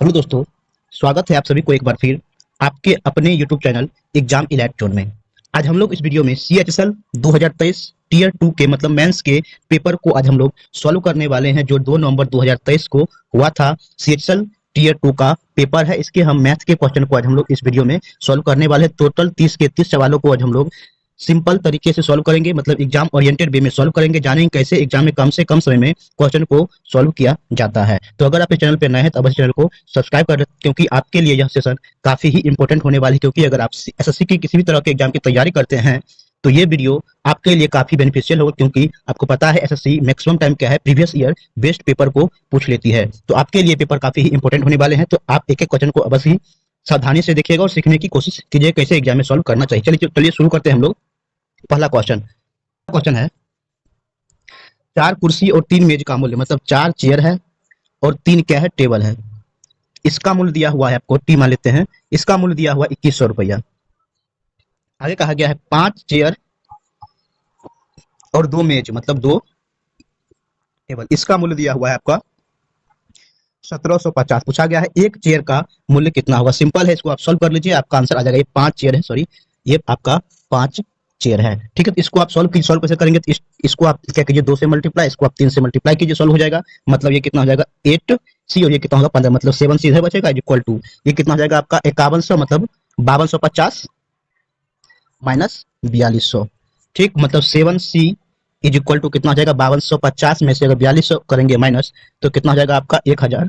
Hello दोस्तों, स्वागत है आप सभी को एक बार फिर आपके अपने YouTube channel exam elite zone में। आज हम लोग इस वीडियो में CHSL 2023 टीयर 2 के मतलब मेंस के पेपर को आज हम लोग सॉल्व करने वाले हैं, जो 2 नवंबर 2023 को हुआ था। CHSL टीयर 2 का पेपर है, इसके हम मैथ के क्वेश्चन को आज हम लोग इस वीडियो में सॉल्व करने वाले हैं। टोटल 30 के 30 सवालों को आज हम लोग सिंपल तरीके से सॉल्व करेंगे, मतलब एग्जाम ओरिएंटेड वे में सॉल्व करेंगे। जानेंगे कैसे एग्जाम में कम से कम समय में क्वेश्चन को सॉल्व किया जाता है। तो अगर आप इस चैनल पर नए हैं तो अवश्य चैनल को सब्सक्राइब कर, क्योंकि आपके लिए यह सेशन काफी ही इंपॉर्टेंट होने वाली है। क्योंकि अगर आप SSC की किसी भी तरह के एग्जाम की तैयारी करते हैं तो ये वीडियो आपके लिए काफी बेनिफिशियल होगा, क्योंकि आपको पता है SSC मैक्सिमम टाइम क्या है, प्रीवियस ईयर बेस्ट पेपर को पूछ लेती है। तो आपके लिए पेपर काफी ही इंपॉर्टेंट होने वाले हैं। तो आप एक एक क्वेश्चन को अवश्य ही सावधानी से देखिएगा और सीखने की कोशिश कीजिए कैसे एग्जाम में सॉल्व करना चाहिए। चलिए शुरू करते हैं हम लोग। पहला क्वेश्चन क्वेश्चन है, 4 कुर्सी और 3 मेज का मूल्य, मतलब 4 चेयर है और 3 क्या है, टेबल है। इसका मूल्य दिया हुआ है आपको, टी मान लेते हैं। इसका मूल्य दिया हुआ 2100 रुपया। आगे कहा गया है 5 चेयर और 2 मेज, मतलब 2 टेबल। इसका मूल्य दिया हुआ है आपका 1750। पूछा गया है एक चेयर का मूल्य कितना होगा। सिंपल है, इसको आप सॉल्व कर लीजिए, आपका आंसर आ जाएगा। ये 5 चेयर है, सॉरी, ये आपका 5 चेयर है। ठीक है, तो इसको आप सॉल्व कैसे करेंगे, तो इसको आप क्या कीजिए, 2 से मल्टीप्लाई, इसको आप 3 से मल्टीप्लाई कीजिए, सॉल्व हो जाएगा। मतलब ये कितना हो जाएगा, 8C, और ये कितना होगा 15, मतलब 7C इधर बचेगा, इक्वल टू ये कितना हो जाएगा आपका 5100, मतलब 5250 माइनस 4200। ठीक, मतलब 7C इज इक्वल टू कितना हो जाएगा, 5250 में से अगर 4200 करेंगे माइनस, तो कितना हो जाएगा आपका 1050।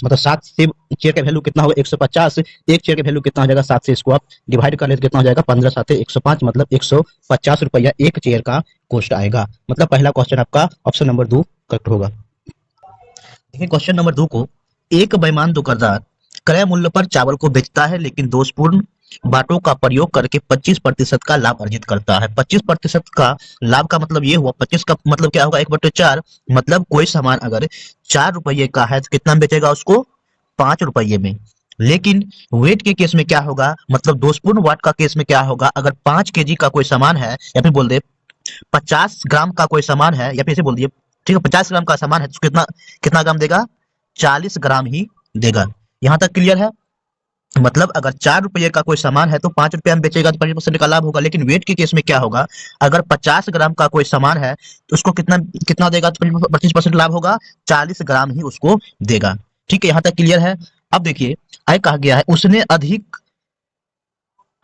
मतलब 7 से चेयर का वैल्यू कितना होगा 150, एक चेयर का वैल्यू कितना हो जाएगा 7 से, इसको आप डिवाइड कर ले तो कितना हो जाएगा 15 7 105, मतलब 150 रुपया एक चेयर का कॉस्ट आएगा। मतलब पहला क्वेश्चन आपका ऑप्शन नंबर 2 करेक्ट होगा। देखिए क्वेश्चन नंबर 2 को, एक बेईमान दुकानदार क्रय मूल्य पर चावल को बेचता है लेकिन दोषपूर्ण बाटों का प्रयोग करके 25% का लाभ अर्जित करता है। 25% का लाभ का मतलब ये हुआ, 25 का मतलब क्या होगा, 1/4। मतलब कोई सामान अगर 4 रुपये का है तो कितना बेचेगा उसको, 5 रुपये में। लेकिन वेट के केस में क्या होगा, मतलब दोषपूर्ण वाट का केस में क्या होगा, अगर 5 केजी का कोई सामान है, या फिर बोल दे 50 ग्राम का कोई सामान है, या फिर ऐसे बोल दिए, ठीक है, 50 ग्राम का सामान है तो कितना कितना ग्राम देगा, 40 ग्राम ही देगा। यहां तक क्लियर है। मतलब अगर 4 रुपये का कोई सामान है तो 5 रुपये में बेचेगा तो 25% का लाभ होगा। लेकिन वेट के केस में क्या होगा, अगर 50 ग्राम का कोई सामान है तो उसको कितना कितना देगा, तो 25% लाभ होगा, 40 ग्राम ही उसको देगा। ठीक है, यहाँ तक क्लियर है। अब देखिए आगे कहा गया है, उसने अधिक,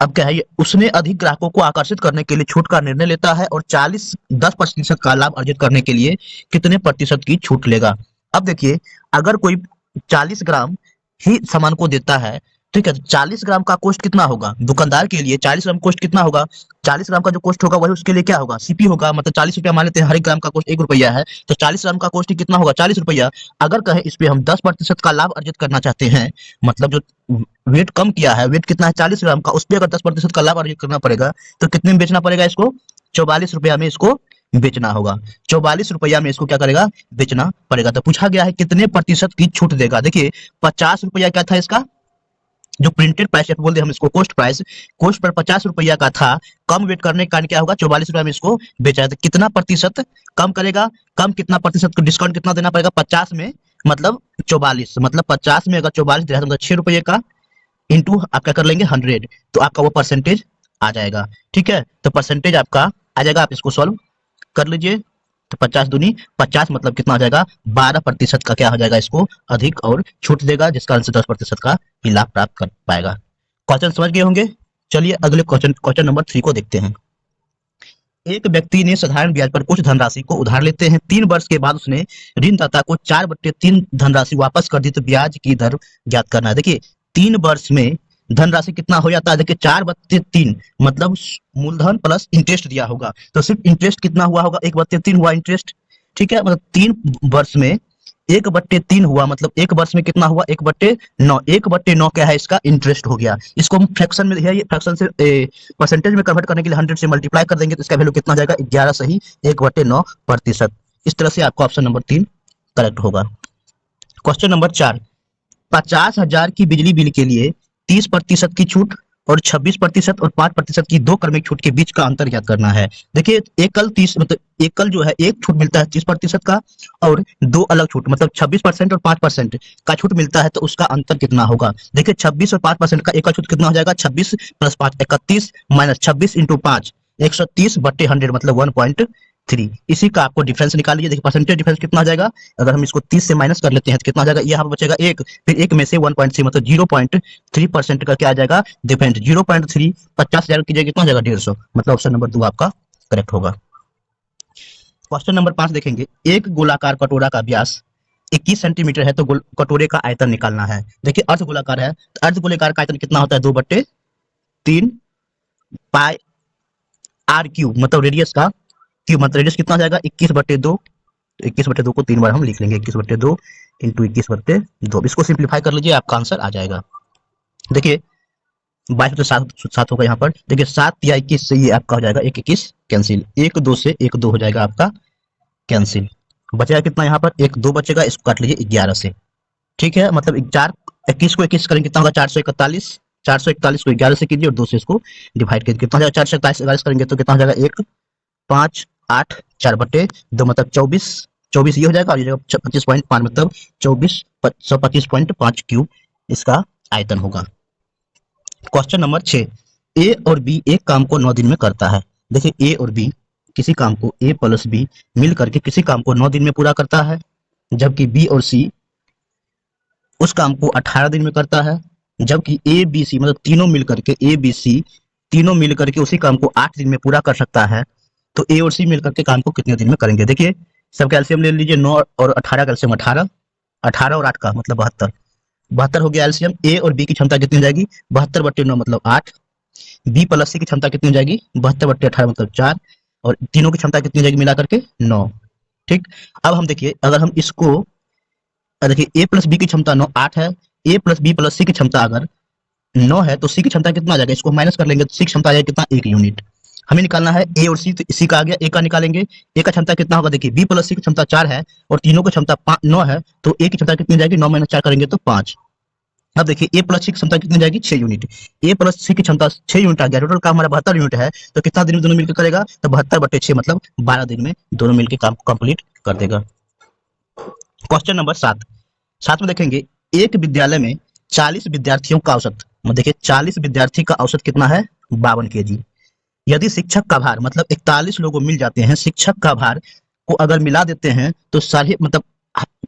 अब क्या है ये, उसने अधिक ग्राहकों को आकर्षित करने के लिए छूट का निर्णय लेता है और 10% का लाभ अर्जित करने के लिए कितने प्रतिशत की छूट लेगा। अब देखिए, अगर कोई 40 ग्राम ही सामान को देता है, ठीक है, तो 40 ग्राम का कॉस्ट कितना होगा दुकानदार के लिए, 40 ग्राम कॉस्ट कितना होगा, 40 ग्राम का जो कॉस्ट होगा वही उसके लिए क्या होगा, CP होगा। मतलब 40 रुपया मान लेते हैं, हर एक ग्राम का कॉस्ट 1 रुपया है, तो 40 ग्राम का कॉस्ट ही कितना होगा, 40 रुपया। अगर कहे इस पे हम 10% का लाभ अर्जित करना चाहते हैं, मतलब जो वेट कम किया है, वेट कितना है 40 ग्राम का, उस पर अगर 10% का लाभ अर्जित करना पड़ेगा तो कितने में बेचना पड़ेगा इसको, 44 रुपया में इसको बेचना होगा। 44 रुपया में इसको क्या करेगा, बेचना पड़ेगा। तो पूछा गया है कितने प्रतिशत की छूट देगा। देखिए 50 रुपया क्या था इसका, जो प्रिंटेड प्राइस बोलते हैं हम इसको, कोस्ट प्राइस, कोस्ट पर 50 रुपया का था, कम वेट करने के कारण क्या होगा 44 रुपया में इसको बेचा है। तो कितना प्रतिशत कम करेगा, कम कितना प्रतिशत डिस्काउंट कितना देना पड़ेगा, 50 में मतलब 44, मतलब 50 में अगर 44 दिया तो मतलब 6 रुपये का इंटू आप क्या कर लेंगे 100, तो आपका वो परसेंटेज आ जाएगा। ठीक है, तो परसेंटेज आपका आ जाएगा, आप इसको सॉल्व कर लीजिए। तो 50 दूनी 50, मतलब कितना हो जाएगा 12% का क्या हो जाएगा, इसको अधिक और छूट देगा, जिसका कारण से 10% का ही लाभ प्राप्त कर पाएगा। क्वेश्चन समझ गए होंगे। चलिए अगले क्वेश्चन नंबर 3 को देखते हैं। एक व्यक्ति ने साधारण ब्याज पर कुछ धनराशि को उधार लेते हैं, 3 वर्ष के बाद उसने ऋणदाता को 4/3 धनराशि वापस कर दी, तो ब्याज की दर ज्ञात करना है। देखिए 3 वर्ष में धनराशि कितना हो जाता है, देखिए 4/3 मतलब मूलधन प्लस इंटरेस्ट दिया होगा, तो सिर्फ इंटरेस्ट कितना हुआ होगा, 1/3 हुआ इंटरेस्ट। ठीक है, मतलब 3 वर्ष में 1/3 हुआ, मतलब एक वर्ष में कितना हुआ 1/9, 1/9 क्या है इसका इंटरेस्ट हो गया। इसको हम फ्रैक्शन में है, ये फ्रैक्शन से परसेंटेज में कन्वर्ट करने के लिए 100 से मल्टीप्लाई कर देंगे तो इसका वैल्यू कितना हो जाएगा 11 सही 1/9%। इस तरह से आपका ऑप्शन नंबर 3 करेक्ट होगा। क्वेश्चन नंबर 4, 50,000 की बिजली बिल के लिए 30% की छूट और 26% और 5% की दो क्रमिक छूट के बीच का अंतर ज्ञात करना है। देखिए एकल 30 मतलब एकल जो है एक छूट मिलता है 30% का, और दो अलग छूट मतलब 26% और 5% का छूट मिलता है, तो उसका अंतर कितना होगा। देखिए 26 और 5% का एकल छूट कितना हो जाएगा, 26 प्लस 5 31 माइनस 26 इंटू 5 130/100 मतलब 1.3। इसी का आपको डिफरेंस निकाल लीजिए। देखिए परसेंटेज डिफरेंस कितना आ जाएगा, अगर हम इसको 30 से माइनस कर लेते हैं तो कितना आ जाएगा, यहाँ पर बचेगा एक, फिर एक में से 1.3 मतलब 0.3% का क्या आ जाएगा डिफरेंस। 0.3 50,000 की जगह कितना आ जाएगा 150, मतलब ऑप्शन नंबर 2 आपका करेक्ट होगा। क्वेश्चन नंबर 5 देखेंगे, एक गोलाकार कटोरा का व्यास 21 सेंटीमीटर है, तो कटोरे का आयतन निकालना है। देखिए अर्ध गोलाकार है, तो अर्ध गोलाकार का आयतन कितना होता है 2/3 पाई आर क्यूब, मतलब रेडियस का क्यूब, मतलब रेडियस कितना हो जाएगा 21/2। तो 21/2 को 3 बार हम लिख लेंगे, 21/2 इंटू 21/2। इसको सिंप्लीफाई कर लीजिए, आपका आंसर आ जाएगा। देखिए 22 तो 7 होगा यहाँ पर। देखिए 7 या 21 से ये आपका हो जाएगा 1 21 कैंसिल, 1 2 से 1 2 हो जाएगा आपका कैंसिल। बचेगा कितना यहाँ पर 1 2 बचेगा, इसको काट लीजिए 11 से। ठीक है, मतलब 21 को 21 करेंगे कितना होगा 441, 441 को 11 से कीजिए और 2 से इसको डिवाइड कीजिए, कितना हो जाएगा 441 करेंगे तो कितना हो जाएगा 1 5 8 4/2 मतलब 24, 24 ये हो जाएगा और ये 25.5 मतलब 125.5 क्यूब इसका आयतन होगा। क्वेश्चन नंबर 6, ए और बी एक काम को 9 दिन में करता है। देखिए ए और बी किसी काम को ए प्लस बी मिल करके किसी काम को 9 दिन में पूरा करता है, जबकि बी और सी उस काम को 18 दिन में करता है। जबकि ए बी सी मतलब तीनों मिल करके ए बी सी तीनों मिल करके उसी काम को 8 दिन में पूरा कर सकता है, तो ए और सी मिल करके काम को कितने दिन में करेंगे। देखिए सबका एलसीएम ले लीजिए, 9 और 18 का एलसीएम 18, 18 और 8 का मतलब 72, 72 हो गया एलसीएम। ए और बी की क्षमता कितनी हो जाएगी 72/9 मतलब 8, बी प्लस सी की क्षमता कितनी हो जाएगी 72/18 मतलब 4, और तीनों की क्षमता कितनी हो जाएगी मिला करके 9। ठीक, अब हम देखिए अगर हम इसको देखिए ए प्लस बी की क्षमता 9 8 है, ए प्लस बी प्लस सी की क्षमता अगर 9 है तो सी की क्षमता कितना आ जाएगा, इसको माइनस कर लेंगे तो सी की क्षमता आ जाएगी कितना 1 यूनिट। हमें निकालना है ए और सी, तो सी का आ गया, ए का निकालेंगे, ए का क्षमता कितना होगा, देखिए बी प्लस सी की क्षमता 4 है और तीनों की क्षमता 9 है, तो ए की क्षमता कितनी जाएगी 9 - 4 करेंगे तो 5। अब देखिए ए प्लस सी की क्षमता कितनी जाएगी 6 यूनिट, ए प्लस सी की क्षमता 6 यूनिट आ गया, टोटल काम हमारा 72 यूनिट है, तो कितना दिन में दोनों मिलकर करेगा, तो 72/6 मतलब 12 दिन में दोनों मिलकर काम कंप्लीट कर देगा। क्वेश्चन नंबर 7, साथ में देखेंगे एक विद्यालय में 40 विद्यार्थियों का औसत, देखिए 40 विद्यार्थी का औसत कितना है 52 केजी। यदि शिक्षक का भार मतलब 41 लोगों मिल जाते हैं, शिक्षक का भार को अगर मिला देते हैं तो साढ़े मतलब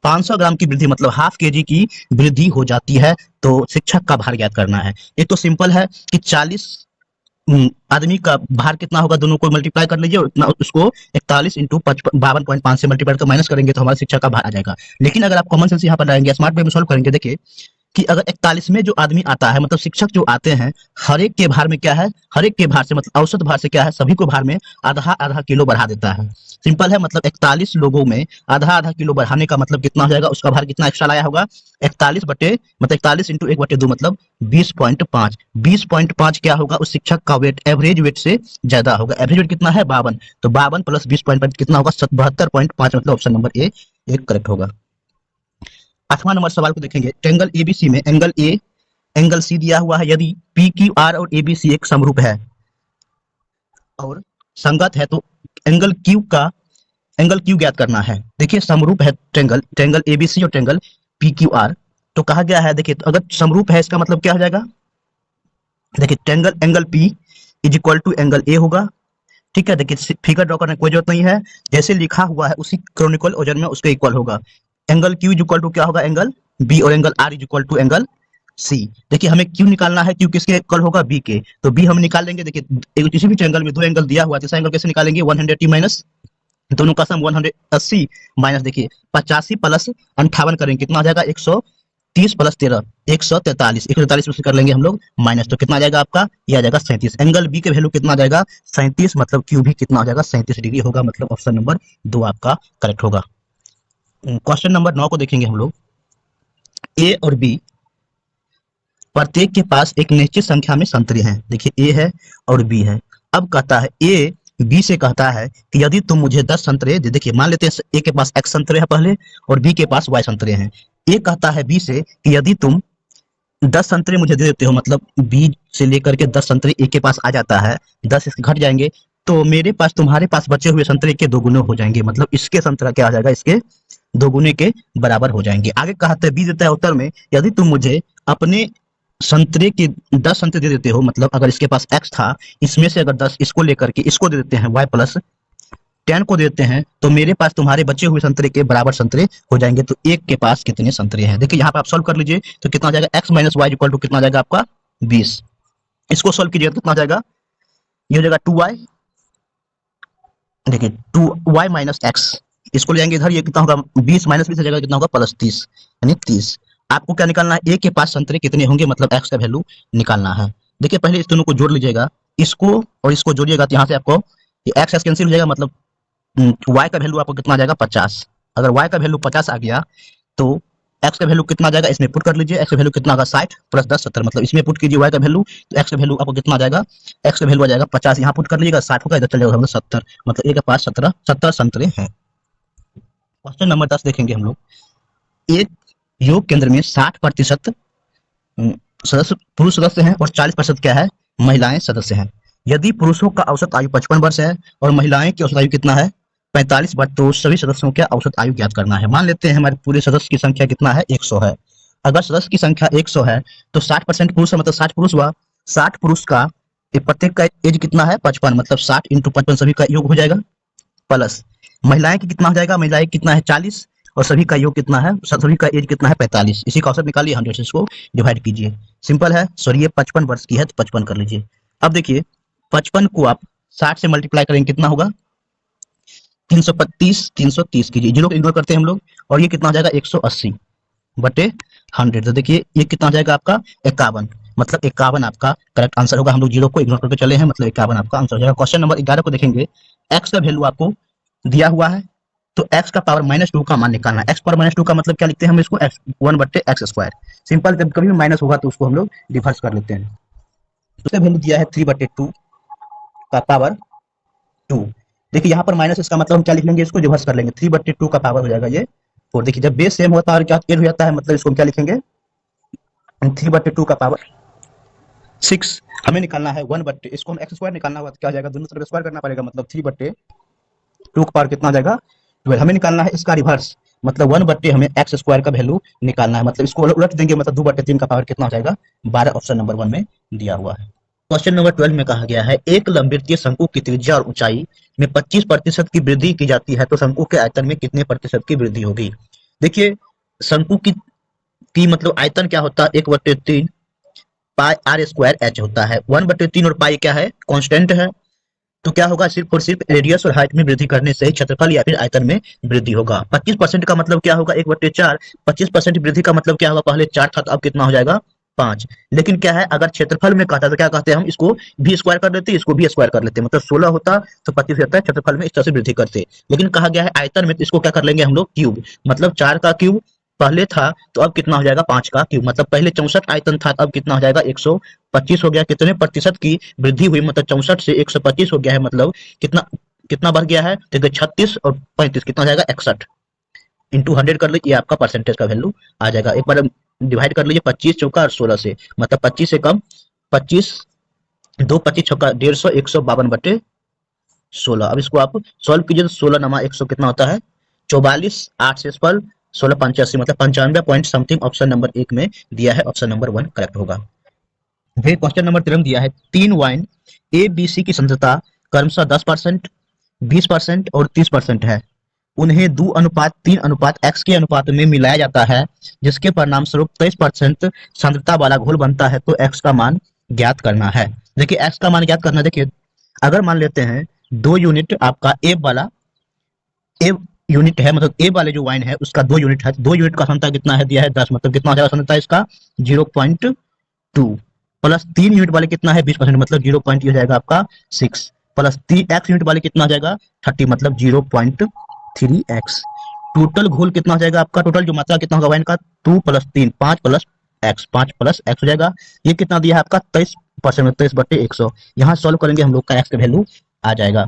500 ग्राम की वृद्धि मतलब हाफ केजी की वृद्धि हो जाती है, तो शिक्षक का भार ज्ञात करना है। ये तो सिंपल है कि 40 आदमी का भार कितना होगा, दोनों को मल्टीप्लाई कर लीजिए और इतना उसको 41 इंटू 52.5 से मल्टीप्लाई कर माइनस करेंगे तो हमारा शिक्षक का भार आ जाएगा। लेकिन अगर आप कॉमन सेंस यहाँ पर लाएंगे, स्मार्ट वे में सॉल्व करेंगे, देखिए कि अगर 41 में जो आदमी आता है मतलब शिक्षक जो आते हैं, हर एक के भार में क्या है, हर एक के भार से मतलब औसत भार से क्या है, सभी को भार में आधा आधा किलो बढ़ा देता है। सिंपल है, मतलब 41 लोगों में आधा आधा किलो बढ़ाने का मतलब कितना हो जाएगा, उसका भार कितना एक्स्ट्रा लाया होगा 41 बटे मतलब 41 इंटू 1/2 मतलब 20.5। 20.5 क्या होगा, उस शिक्षक का वेट एवरेज वेट से ज्यादा होगा। एवरेज वेट कितना है 52, तो 52 प्लस 20.5 कितना होगा 72.5 मतलब ऑप्शन नंबर ए एक करेक्ट होगा। 8वां नंबर सवाल को देखेंगे, ट्रायंगल एबीसी में एंगल ए एंगल सी दिया हुआ है, यदि पी क्यू आर और एबीसी एक समरूप है और संगत है तो एंगल क्यू ज्ञात करना है। देखिए समरूप है ट्रायंगल एबीसी और ट्रायंगल पी क्यू आर, तो कहा गया है देखिए तो अगर समरूप है इसका मतलब क्या हो जाएगा, देखिए triangle angle P is equal to angle A होगा। ठीक है, देखिए फिगर ड्रॉ करने की कोई जरूरत नहीं है, जैसे लिखा हुआ है उसी क्रॉनिकल ओजन में उसके इक्वल होगा। Angle Q is equal to क्या होगा एंगल बी, और angle R is equal to angle C. देखिए हमें क्यू निकालना है, क्यू किसके इक्वल होगा बी के, तो बी हम निकाल लेंगे। देखिए किसी भी ट्रायंगल में दो एंगल दिया हुआ है, तीसरा एंगल कैसे निकालेंगे 180 माइनस दोनों का सम 180 माइनस देखिए 85 प्लस 58 करेंगे कितना आ जाएगा 130 प्लस 13 143, 143 में से कर लेंगे हम लोग माइनस, तो कितना आ जाएगा आपका ये आ जाएगा 37। एंगल बी के वैल्यू कितना आ जाएगा 37, मतलब क्यू भी कितना आ जाएगा 37 डिग्री होगा, मतलब ऑप्शन नंबर 2 आपका करेक्ट होगा। क्वेश्चन नंबर 9 को देखेंगे हम लोग, ए और बी प्रत्येक के पास एक निश्चित संख्या में संतरे हैं। देखिए ए है और बी है। अब कहता है ए बी से कहता है कि यदि तुम मुझे 10 संतरे दे, देखिए मान लेते हैं ए के पास x संतरे हैं पहले और बी के पास y संतरे हैं। ए कहता है बी से कि यदि तुम 10 संतरे मुझे दे देते हो, मतलब 20 से लेकर के 10 संतरे एक के पास आ जाता है, 10 इसके घट जाएंगे, तो मेरे पास तुम्हारे पास बचे हुए संतरे के 2 गुने हो जाएंगे, मतलब इसके संतरा क्या आ जाएगा, इसके 2 गुने के बराबर हो जाएंगे। आगे कहा था बी देता है उत्तर में, यदि तुम मुझे अपने संतरे के 10 संतरे दे देते हो, मतलब अगर इसके पास x था, इसमें से अगर 10 इसको लेकर के इसको दे देते हैं y प्लस 10 को देते हैं, तो मेरे पास तुम्हारे बचे हुए संतरे के बराबर संतरे हो जाएंगे। तो एक के पास कितने संतरे हैं, देखिए यहाँ पे आप सॉल्व कर लीजिए, तो कितना आ जाएगा, x minus Y equal to कितना आ जाएगा आपका 20। इसको सॉल्व कीजिएगा तो कितना आ जाएगा, ये हो जाएगा 2y, देखिए 2y माइनस एक्स, इसको ले जाएंगे इधर, ये कितना होगा 20 माइनस 20 हो जाएगा, कितना होगा प्लस 30, यानी 30। आपको क्या निकालना है, ए के पास संतरे कितने होंगे, मतलब एक्स का वैल्यू निकालना है। देखिए पहले इस दोनों को जोड़ लीजिएगा, इसको और इसको जोड़िएगा, तो यहाँ से आपको ये एक्स कैंसिल हो जाएगा, मतलब y का वैल्यू आपको कितना आ जाएगा 50। अगर y का वैल्यू 50 आ गया तो x का वैल्यू कितना आ जाएगा, इसमें पुट कर लीजिए, x का वैल्यू कितना होगा 60 प्लस 10 70, मतलब इसमें पुट कीजिए y का वैल्यू, तो x का वैल्यू आपको कितना आ जाएगा, x का वैल्यू आ जाएगा 50, यहाँ पुट कर लीजिएगा, 60 होगा, इधर चल जाएगा 70, मतलब ए के पास 70 संतरे हैं। क्वेश्चन नंबर 10 देखेंगे हम लोग, एक योग केंद्र में 60% सदस्य पुरुष सदस्य हैं और 40% क्या है, महिलाएं सदस्य हैं। यदि पुरुषों का औसत आयु 55 वर्ष है और महिलाएं की औसत आयु कितना है 45 वर्ष, तो सभी सदस्यों की औसत आयु ज्ञात करना है। मान लेते हैं हमारे पूरे सदस्य की संख्या कितना है 100 है। अगर सदस्य की संख्या 100 है तो 60% पुरुष है, मतलब 60 पुरुष हुआ, 60 पुरुष का प्रत्येक का एज कितना है 55, मतलब 60 इंटू 55 सभी का योग हो जाएगा, प्लस महिलाएं की कितना हो जाएगा, महिलाएं कितना है 40 और सभी का योग कितना है, सभी का एज कितना है 45, इसी का औसत निकालिए, 100 से इसको डिवाइड कीजिए, सिंपल है। सॉरी ये 55 वर्ष की है तो 55 कर लीजिए। अब देखिए 55 को आप 60 से मल्टीप्लाई करेंगे कितना होगा 330, 330 कीजिए, जीरो को इग्नोर करते हैं हम लोग, और ये कितना हो जाएगा 180 बटे 100, तो देखिए ये कितना हो जाएगा आपका 51, मतलब 51 आपका करेक्ट आंसर होगा। हम लोग जीरो को इग्नोर करके चले हैं, मतलब 51 आपका आंसर हो जाएगा। क्वेश्चन नंबर 11 को देखेंगे, एक्स का वैल्यू आपको दिया हुआ है, तो एक्स का पावर -2 का मान निकालना है। एक्स पावर -2 का मतलब क्या लिखते हैं हम इसको, एक्स 1 बटे एक्स स्क्वायर, सिंपल, जब कभी भी माइनस होगा तो उसको हम लोग रिवर्स कर लेते हैं। उसका वैल्यू दिया है 3/2 का पावर 2, देखिए यहाँ पर माइनस, इसका मतलब हम क्या लिख लेंगे, इसको रिवर्स कर लेंगे, 3/2 का पावर हो जाएगा ये 4। देखिए जब बेस सेम होता है और क्या एड हो जाता है, मतलब इसको हम क्या लिखेंगे 3/2 का पावर 6। हमें निकालना है 1 बटे, इसको हम एक्स स्क्वायर निकालना होगा तो क्या हो जाएगा, दोनों तरफ स्क्वायर करना पड़ेगा, मतलब 3/2 का पावर कितना आ जाएगा 12। हमें निकालना है इसका रिवर्स, मतलब 1 बटे हमें एक्स स्क्वायर का वैल्यू निकालना है, मतलब इसको उलट देंगे, मतलब 2/3 का पावर कितना हो जाएगा 12, ऑप्शन नंबर 1 में दिया हुआ है। क्वेश्चन नंबर 12 में कहा गया है, एक लंबवृत्तीय शंकु की त्रिज्या और ऊंचाई में 25% की वृद्धि की जाती है, तो शंकु के आयतन में कितने प्रतिशत की वृद्धि होगी। देखिए शंकु की मतलब आयतन क्या होता है, 1/3 पाई आर स्क्वायर एच होता है, 1/3 और पाई क्या है कांस्टेंट है, तो क्या होगा सिर्फ और सिर्फ रेडियस और हाइट में वृद्धि करने से क्षेत्रफल या फिर आयतन में वृद्धि होगा। 25% का मतलब क्या होगा 1/4, 25% वृद्धि का मतलब क्या होगा, पहले 4 था तो अब कितना हो जाएगा 5। लेकिन क्या है अगर क्षेत्रफल में कहता तो क्या कहते हैं हम इसको भी स्क्वायर कर देते, इसको भी स्क्वायर कर लेते, मतलब 16 होता तो 25 होता है, क्षेत्रफल में इस तरह से वृद्धि करते। लेकिन कहा गया है आयतन में, तो इसको क्या कर लेंगे हम लोग क्यूब, मतलब 4 का क्यूब पहले था तो अब कितना हो जाएगा 5 का क्यूब, मतलब पहले 64 आयतन था अब कितना हो जाएगा 125 हो गया। कितने प्रतिशत की वृद्धि हुई, मतलब 64 से 125 हो गया है, मतलब कितना कितना बढ़ गया है, देखिए 36 और 35 कितना हो जाएगा 61 इंटू 100 कर लीजिए, आपका परसेंटेज का वैल्यू आ जाएगा। एक बार डिवाइड कर लीजिए 25 चौका और 16 से, मतलब 25 से कम 25, 2 25 चौका 150, 152/16। अब इसको आप सॉल्व कीजिए तो 16 नमा 100 कितना होता है 44, 8 से फल 16 85, मतलब 95 पॉइंट समथिंग, ऑप्शन नंबर 1 में दिया है, ऑप्शन नंबर 1 करेक्ट होगा। फिर क्वेश्चन नंबर 13 दिया है, 3 वाइन ए बी सी की सांद्रता क्रमशः 10%, 20% और 30% है, उन्हें 2:3:x के अनुपात में मिलाया जाता है, जिसके परिणाम स्वरूप 23% सांद्रता वाला घोल बनता है, तो x का मान ज्ञात करना है। देखिए x का मान ज्ञात करना, देखिए अगर मान लेते हैं 2 यूनिट आपका ए यूनिट है, मतलब ए वाले जो वाइन है उसका 2 यूनिट है, 2 यूनिट का सांद्रता कितना है दिया है 10, मतलब कितना हो जाएगा सांद्रता इसका 0.2, प्लस 3 यूनिट वाले कितना है 20%, मतलब 0. हो जाएगा आपका 6, प्लस 3x यूनिट वाले कितना हो जाएगा 30, मतलब 0.3x। टोटल घोल कितना हो जाएगा आपका, टोटल जो मात्रा कितना होगा वाइन का 2 + 3 5 + x, 5 + x हो जाएगा। ये कितना दिया है आपका 23%, 23/100। यहाँ सॉल्व करेंगे हम लोग का x का वैल्यू आ जाएगा।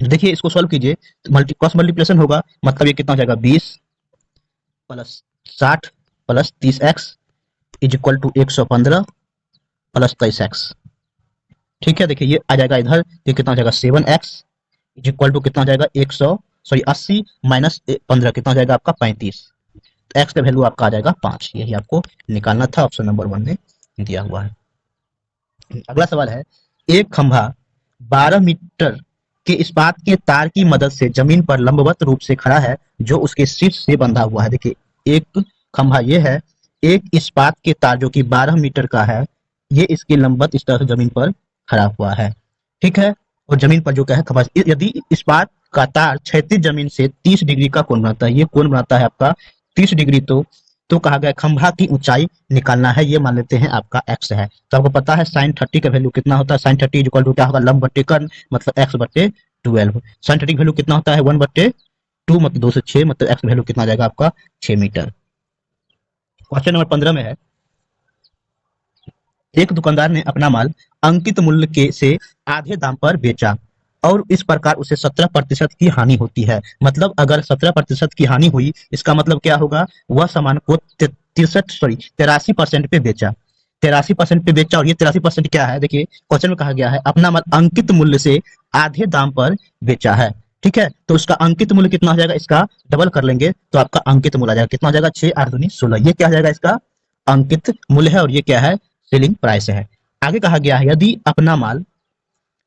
देखिए इसको सॉल्व कीजिए तो क्रॉस मल्टीप्लिकेशन होगा, मतलब ये कितना हो जाएगा 20 + 60 + 30x is equal to 115 plus 23x। ठीक है, देखिए ये आ जाएगा इधर, ये कितना हो जाएगा 7x इज इक्वल टू कितना हो जाएगा 80 माइनस 15 कितना हो जाएगा आपका 35। तो x का वैल्यू आपका आ जाएगा 5। यही आपको निकालना था, ऑप्शन नंबर 1 में दिया हुआ है। अगला सवाल है, एक खंभा 12 मीटर के इस्पात के तार की मदद से जमीन पर लंबवत रूप से खड़ा है जो उसके शीर्ष से बंधा हुआ है। देखिए एक खंभा ये है, एक इस्पात के तार जो कि 12 मीटर का है, ये इसके लंबवत इस तरह से जमीन पर खड़ा हुआ है। ठीक है, और जमीन पर जो क्या है खंभा, यदि इस्पात का तार क्षैतिज जमीन से 30 डिग्री का कोण बनाता है, ये कोण बनाता है आपका 30 डिग्री, तो कहा गया खंभा की ऊंचाई निकालना है, ये मान लेते हैं आपका x है। तो आपको पता है साइन 30 का वैल्यू कितना होता है, साइन 30 इक्वल टू क्या होगा, लंब बट्टे कर्ण मतलब x बट्टे 12। साइन 30 का वैल्यू कितना होता है 1 बट्टे 2 मतलब 2 से 6 मतलब x वैल्यू कितना आ जाएगा आपका 6 मीटर। क्वेश्चन नंबर 15 में है, एक दुकानदार ने अपना माल अंकित मूल्य के से आधे दाम पर बेचा और इस प्रकार उसे 17% की हानि होती है। मतलब अगर 17% की हानि हुई, इसका मतलब क्या होगा, वह सामान को 83% पे बेचा, 83% पे बेचा, और ये 83% क्या है, देखिए क्वेश्चन में कहा गया है अपना माल अंकित मूल्य से आधे दाम पर बेचा है। ठीक है, तो उसका अंकित मूल्य कितना हो जाएगा, इसका डबल कर लेंगे तो आपका अंकित मूल्य आ जाएगा, कितना हो जाएगा 6 8 दूनी 16। ये क्या हो जाएगा, इसका अंकित मूल्य है, और ये क्या है, सेलिंग प्राइस है। आगे कहा गया है, यदि अपना माल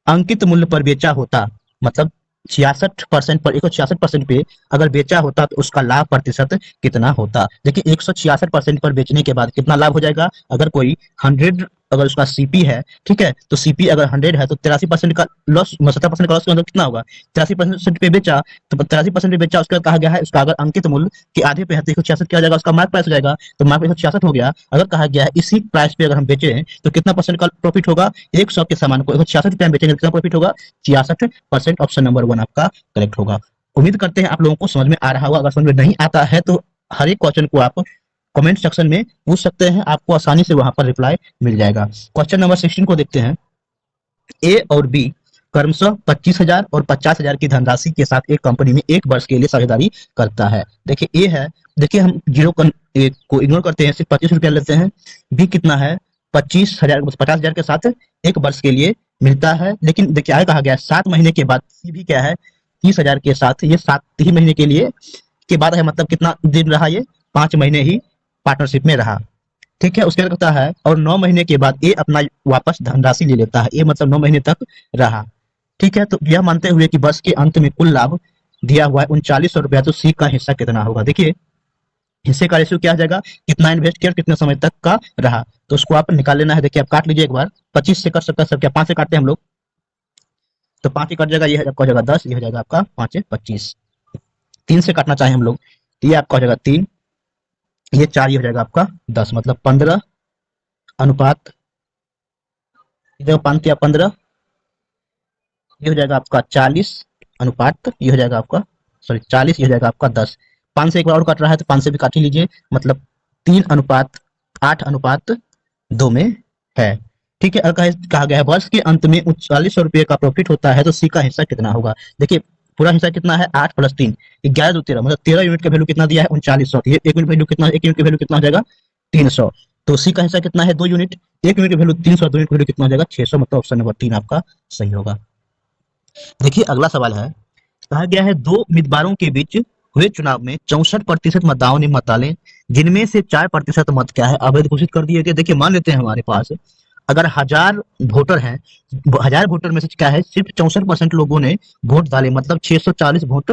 अंकित मूल्य पर बेचा होता, मतलब 66% पर 166% पे अगर बेचा होता तो उसका लाभ प्रतिशत कितना होता। देखिए 166% पर बेचने के बाद कितना लाभ हो जाएगा, अगर कोई 100 अगर उसका सीपी है, ठीक है, तो सीपी अगर 100 है तो 83% का लॉस, 70% का लॉस मतलब कितना होगा, 83% पे बेचा, तो 83% पे बेचा, उसका कहा गया है उसका अगर अंकित मूल्य के आधे पे है तो 166 क्या हो जाएगा, उसका मार्क प्राइस हो जाएगा, तो मार्क 166 हो गया। अगर कहा गया है इसी प्राइस पे अगर हम बेचे तो कितना परसेंट का प्रॉफिट होगा, 100 के सामान को 166 रुपए में बेचेंगे, कितना प्रॉफिट होगा 66%। ऑप्शन नंबर 1 आपका करेक्ट होगा। उम्मीद करते हैं आप लोगों को समझ में आ रहा होगा। अगर समझ में नहीं आता है तो हर एक क्वेश्चन को आप कमेंट सेक्शन में पूछ सकते हैं, आपको आसानी से वहां पर रिप्लाई मिल जाएगा। क्वेश्चन नंबर 16 को देखते हैं, ए और बी क्रमशः 25,000 और 50,000 की धनराशि के साथ एक कंपनी में 1 वर्ष के लिए साझेदारी करता है। देखिए ए है, देखिए हम जीरो को इग्नोर करते हैं, सिर्फ 25 रुपया लेते हैं। बी कितना है 25,000 50,000 के साथ 1 वर्ष के लिए मिलता है, लेकिन देखिए आगे कहा गया है 7 महीने के बाद सी भी क्या है 30,000 के साथ, ये 7 ही महीने के लिए के बाद है, मतलब कितना दिन रहा, ये 5 महीने ही पार्टनरशिप में रहा। ठीक है, उसके बाद कहता है और 9 महीने के बाद ए अपना वापस धनराशि ले लेता है, ये मतलब 9 महीने तक रहा। ठीक है, तो यह मानते हुए कि वर्ष के अंत में कुल लाभ दिया हुआ है 3900 रुपया, तो सी का हिस्सा कितना होगा। देखिए हिस्से का रेशियो क्या आ जाएगा, कितना इन्वेस्ट किया कितने समय तक का रहा, तो उसको आप निकाल लेना है। देखिए आप काट लीजिए एक बार, 25 से कर सकता है सर, क्या 5 से काटते हैं हम लोग, तो 5 ही कट जाएगा, ये आपका हो जाएगा 10, ये हो जाएगा आपका 5 से 25। 3 से काटना चाहें हम लोग तो ये आपका हो जाएगा 3, ये 4, ये हो जाएगा आपका 10, मतलब 15 अनुपात, इधर 5 या 15, ये हो जाएगा आपका 40 अनुपात, ये हो जाएगा आपका सॉरी 40, ये हो जाएगा आपका 10। 5 से एक बार और कट रहा है तो 5 से भी काट ही लीजिए, मतलब 3:8:2 में है। ठीक है, अगर कहा गया है वर्ष के अंत में 3900 रुपये का प्रॉफिट होता है तो सी का हिस्सा कितना होगा। देखिए पूरा हिस्सा कितना है 8 + 3 11 2 13, मतलब 13 यूनिट का वैल्यू कितना दिया है 3900, ये 1 यूनिट वैल्यू कितना, 1 यूनिट का वैल्यू कितना हो जाएगा 300, तो सी का हिस्सा कितना है 2 यूनिट, 1 यूनिट का वैल्यू 300, 2 यूनिट का वैल्यू कितना हो जाएगा 600, मतलब ऑप्शन नंबर 3 आपका सही होगा। देखिए अगला सवाल है, कहा गया है 2 उम्मीदवारों के बीच हुए चुनाव में 64% मतदाताओं ने मत डाले, जिनमें से 4% मत क्या है अवैध घोषित कर दिए गए। देखिए मान लेते हैं हमारे पास अगर 1000 वोटर हैं, 1000 वोटर में से क्या है सिर्फ 64% लोगों ने वोट डाले, मतलब 640 वोट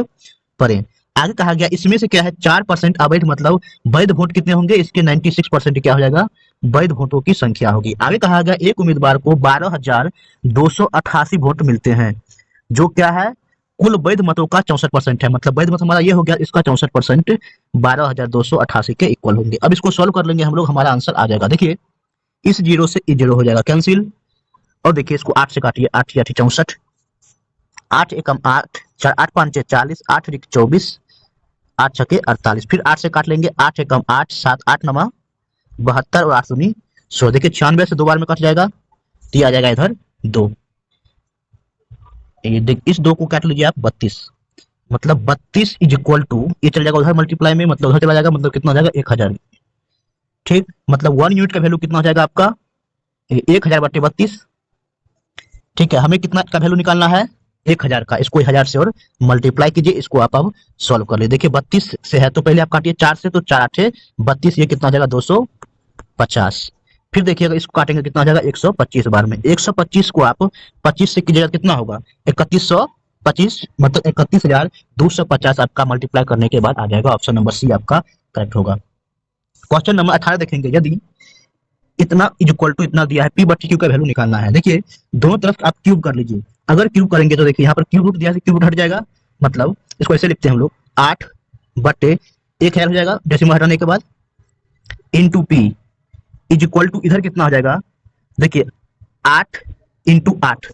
पड़े। आगे कहा गया इसमें से क्या है 4% अवैध, मतलब वैध वोट कितने होंगे, इसके 96% क्या हो जाएगा वैध वोटों की संख्या होगी। आगे कहा गया एक उम्मीदवार को 12,288 वोट मिलते हैं, जो क्या है कुल वैध मतों का 64% है, मतलब वैध मत हमारा ये हो गया, इसका 64% 12,288 के इक्वल होंगे। अब इसको सॉल्व कर लेंगे हम लोग, हमारा आंसर आ जाएगा। देखिए इस जीरो से इस जीरो हो जाएगा कैंसिल, और देखिए इसको 8 से काटिए, 8 या 64, 8 एकम 8, 4 8 5 40, 8 24, 8 छके 48, फिर 8 से काट लेंगे, 8 एकम 8, 7 8 नमा 72 और 8 दूनी 100। देखिए 96 से 2 बार में कट जाएगा, तो आ जाएगा इधर 2, इस 2 को काट लीजिए आप 32, मतलब 32 इज इक्वल टू, ये चल जाएगा उधर मल्टीप्लाई में, मतलब उधर चला जाएगा, मतलब कितना हो जाएगा 1000। ठीक, मतलब 1 यूनिट का वैल्यू कितना हो जाएगा आपका 1000/32। ठीक है, हमें कितना का वैल्यू निकालना है 1000 का। इसको 1000 से और मल्टीप्लाई कीजिए, इसको आप अब सॉल्व कर ले। देखिए 32 से है तो पहले आप काटिए 4 से, तो 4 8 32, ये कितना हो जाएगा 250। फिर देखिएगा इसको काटेंगे कितना हो जाएगा 125 बार में। 125 को आप 25 से कीजिएगा कितना होगा 3125, मतलब 31250 आपका मल्टीप्लाई करने के बाद आ जाएगा। ऑप्शन नंबर सी आपका करेक्ट होगा। क्वेश्चन नंबर 18 देखेंगे। यदि इतना इज इक्वल टू इतना दिया है, पी बटे क्यू का वैल्यू निकालना है। देखिए दोनों तरफ आप क्यूब कर लीजिए। अगर क्यूब करेंगे तो देखिए यहाँ पर क्यूब रूट दिया है, क्यूब रूट हट जाएगा, मतलब इसको ऐसे लिखते हैं हम लोग 8/1000 हो जाएगा डेसिमल हटाने के बाद, into P is equal to इधर कितना हो जाएगा देखिए 8 × 8।